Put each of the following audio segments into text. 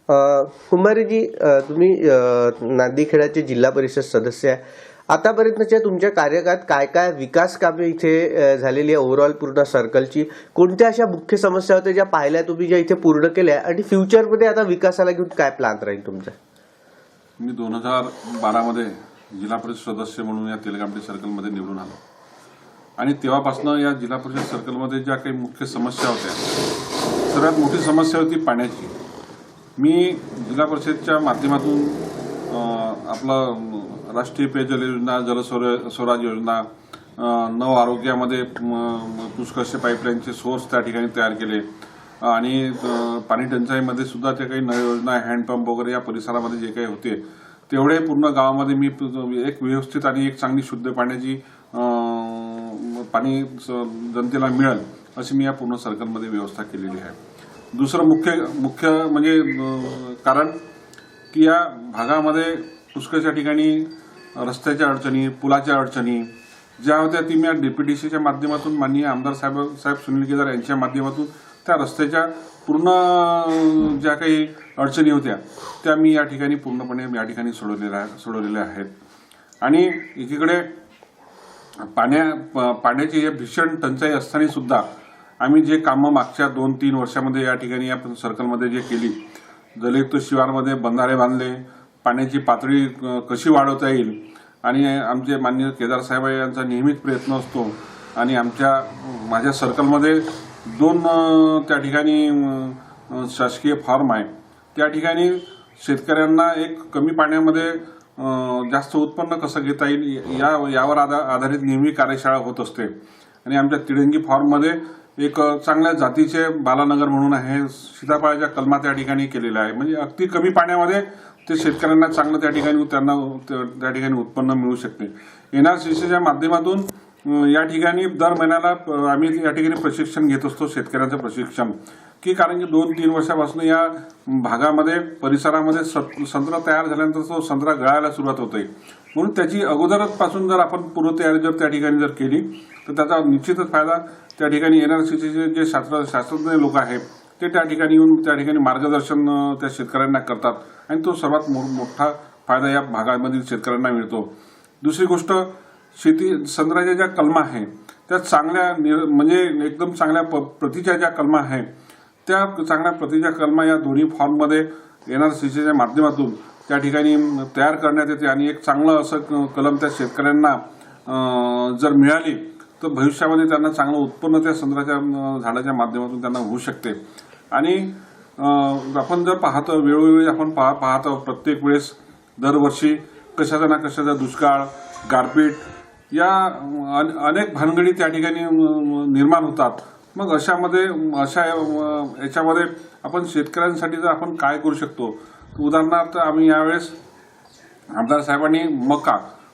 कुंभारेजी, तुम्ही नांदीखेडाचे जिल्हा परिषद सदस्य आहे. आतापर्यंतच्या तुमच्या कार्यकाळात काय काय विकास कामे इथे झालेली आहे? ओव्हरऑल पूर्ण सर्कलची कोणत्या अशा मुख्य समस्या होत्या ज्या पाहिल्या तुम्ही, ज्या इथे पूर्ण केल्या, आणि फ्युचरमध्ये आता विकासाला घेऊन काय प्लॅन राहील तुमचा? मी 2012 मध्ये जिल्हा परिषद सदस्य म्हणून या तेलगामडी सर्कलमध्ये निवडून आलो आणि तेव्हापासून या जिल्हा परिषद सर्कलमध्ये ज्या काही मुख्य समस्या होत्या, सर्वात मोठी समस्या होती पाण्याची. मी जिल्हा परिषदच्या माध्यमातून आपलं राष्ट्रीय पेयजल योजना, जलस्वराज योजना, नव आरोग्यामध्ये पुष्कळशे पाईपलाईनचे सोर्स त्या ठिकाणी तयार केले आणि पाणी टंचाईमध्ये सुद्धा त्या काही नव्या योजना, हँडपंप वगैरे या परिसरामध्ये जे काही होते तेवढे पूर्ण गावामध्ये मी एक व्यवस्थित आणि एक चांगली शुद्ध पाण्याची पाणी जनतेला मिळेल अशी मी या पूर्ण सर्कलमध्ये व्यवस्था केलेली आहे. दुसरं मुख्य म्हणजे कारण की या भागामध्ये पुष्कळशा ठिकाणी रस्त्याच्या अडचणी, पुलाच्या अडचणी ज्या होत्या ती मी डीपीडीसीच्या माध्यमातून माननीय आमदार साहेब सुनील केदार यांच्या माध्यमातून त्या रस्त्याच्या पूर्ण ज्या काही अडचणी होत्या त्या मी या ठिकाणी पूर्णपणे सोडवलेल्या आहेत. आणि एकीकडे पाण्याची हे भीषण टंचाई असताना सुद्धा आम्ही जे कामं मागच्या 2-3 वर्षामध्ये या ठिकाणी या सर्कलमध्ये जे केली, जलयुक्त शिवारमध्ये बंधारे बांधले, पाण्याची पातळी कशी वाढवता येईल, आणि आमचे माननीय केदार साहेब यांचा नेहमीच प्रयत्न असतो. आणि माझ्या सर्कलमध्ये 2 त्या ठिकाणी शासकीय फार्म आहे. त्या ठिकाणी शेतकऱ्यांना एक कमी पाण्यामध्ये जास्त उत्पन्न कसं घेता येईल यावर आधारित नेहमी कार्यशाळा होत असते. आणि आमच्या तिडंगी फार्ममध्ये एक चांगल्या जातीचे बालानगर म्हणून आहे, सीताफळाच्या कलमा त्या ठिकाणी केलेल्या आहे. म्हणजे अगदी कमी पाण्यामध्ये ते शेतकऱ्यांना चांगलं त्या ठिकाणी उत्पन्न मिळू शकते. NRCCच्या माध्यमातून या ठिकाणी दर महिन्याला आम्ही या ठिकाणी प्रशिक्षण घेत असतो, शेतकऱ्यांचं प्रशिक्षण, की कारण की 2-3 वर्षापासून या भागामध्ये परिसरामध्ये संत्रा तयार झाल्यानंतर तो संत्रा गळायला सुरुवात होते. म्हणून त्याची अगोदरच पासून जर आपण पूर्वतयारी जर त्या ठिकाणी जर केली तर त्याचा निश्चितच फायदा त्या ठिकाणी NRCCचे जे शास्त्रज्ञ लोक आहेत ते त्या ठिकाणी येऊन त्या ठिकाणी मार्गदर्शन त्या शेतकऱ्यांना करतात आणि तो सर्वात मोठा फायदा या भागामधील शेतकऱ्यांना मिळतो. दुसरी गोष्ट, संत्र्याच्या ज्या कलमा आहेत त्या चांगल्या म्हणजे एकदम चांगल्या प्रतीच्या ज्या कलमा आहेत त्या चांगल्या प्रतीच्या कलमा या दोन्ही फॉर्ममध्ये NRCCच्या माध्यमातून त्या ठिकाणी तयार करण्यात येते. आणि एक चांगलं असं कलम त्या शेतकऱ्यांना जर मिळाली तर भविष्यामध्ये त्यांना चांगलं उत्पन्न त्या संत्र्याच्या झाडाच्या माध्यमातून त्यांना होऊ शकते. आणि आपण जर पाहतो, वेळोवेळी आपण पाहतो प्रत्येक वेळेस दरवर्षी कशाचा ना कशाचा दुष्काळ, गारपीट या अनेक भानगडी त्या ठिकाणी निर्माण होतात. मग अशा याच्यामध्ये आपण शेतकऱ्यांसाठी जर आपण काय करू शकतो, उदाहरणार्थ आम्ही यावेळेस आमदार साहेबांनी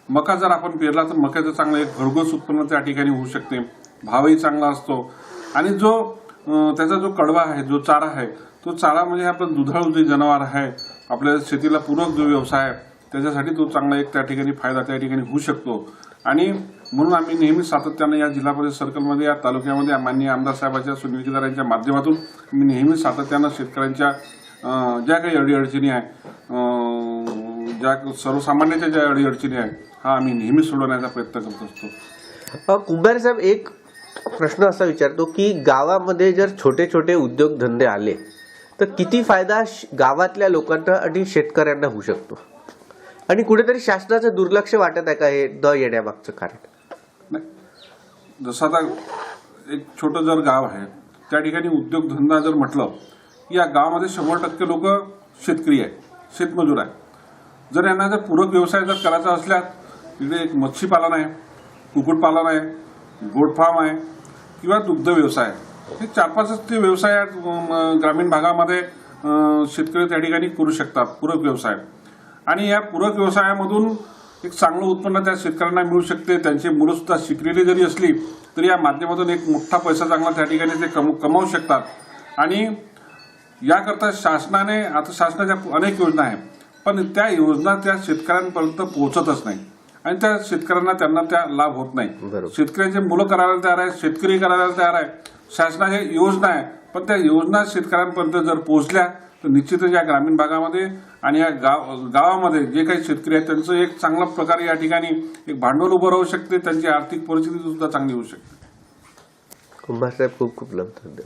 मका जर आपण पेरला तर मक्याचं चांगलं एक भरघोस उत्पन्न त्या ठिकाणी होऊ शकते, भावही चांगला असतो. आणि त्याचा जो कडवा आहे, जो चारा आहे, तो चारा म्हणजे आपलं दुधाळू जे जनावर आहे, आपल्या शेतीला पूरक जो व्यवसाय आहे त्याच्यासाठी तो चांगला एक त्या ठिकाणी फायदा त्या ठिकाणी होऊ शकतो. आणि म्हणून आम्ही नेहमी सातत्यानं या जिल्हा परिषद सर्कलमध्ये, या तालुक्यामध्ये माननीय आमदार साहेबांच्या, सुनील केदार यांच्या माध्यमातून मी नेहमी सातत्यानं शेतकऱ्यांच्या ज्या काही अडीअडचणी आहे, ज्या सर्वसामान्यांच्या ज्या अडीअडचणी आहे, हा आम्ही नेहमी सोडवण्याचा प्रयत्न करत असतो. कुंभारे साहेब, एक प्रश्न असा विचारतो की गावामध्ये जर छोटे छोटे उद्योगधंदे आले तर किती फायदा गावातल्या लोकांना आणि शेतकऱ्यांना होऊ शकतो? आणि कुठेतरी शासनाचं दुर्लक्ष वाटत आहे का हे येण्यामागचं कारण? नाही, जसं आता एक छोटं जर गाव आहे त्या ठिकाणी उद्योगधंदा जर म्हटलं, या गावामध्ये 100% लोक शेतकरी आहे, शेतमजूर आहे. जर यांना जर पूरक व्यवसाय जर करायचा असल्यास तिथे एक मच्छीपालन आहे, कुक्कुटपालन आहे, गोट फार्म आहे किंवा दुग्ध व्यवसाय, हे 4-5 ते व्यवसाय ग्रामीण भागामध्ये शेतकरी त्या ठिकाणी करू शकतात, पूरक व्यवसाय. आणि या पूरक व्यवसायामधून एक चांगलं उत्पन्न त्या शेतकऱ्यांना मिळू शकते. त्यांची मुलं सुद्धा शिकलेली जरी असली तरी या माध्यमातून एक मोठा पैसा चांगला त्या ठिकाणी ते कमावू शकतात. आणि याकरता शासनाच्या अनेक योजना आहेत, पण त्या योजना त्या शेतकऱ्यांपर्यंत पोहोचतच नाही आणि त्या शेतकऱ्यांना त्यांना त्या लाभ होत नाही. शेतकऱ्यांचे मुलं करायला तयार आहे, शेतकरी करायला तयार आहे, शासनाच्या योजना आहे पण त्या योजना शेतकऱ्यांपर्यंत जर पोहोचल्या तर निश्चितच या ग्रामीण भागामध्ये आणि या गावामध्ये जे काही शेतकरी आहेत त्यांचं एक चांगल्या प्रकारे या ठिकाणी एक भांडवल उभं राहू शकते, त्यांची आर्थिक परिस्थिती सुद्धा चांगली होऊ शकते. कुंभार साहेब, खूप खूप धन्यवाद.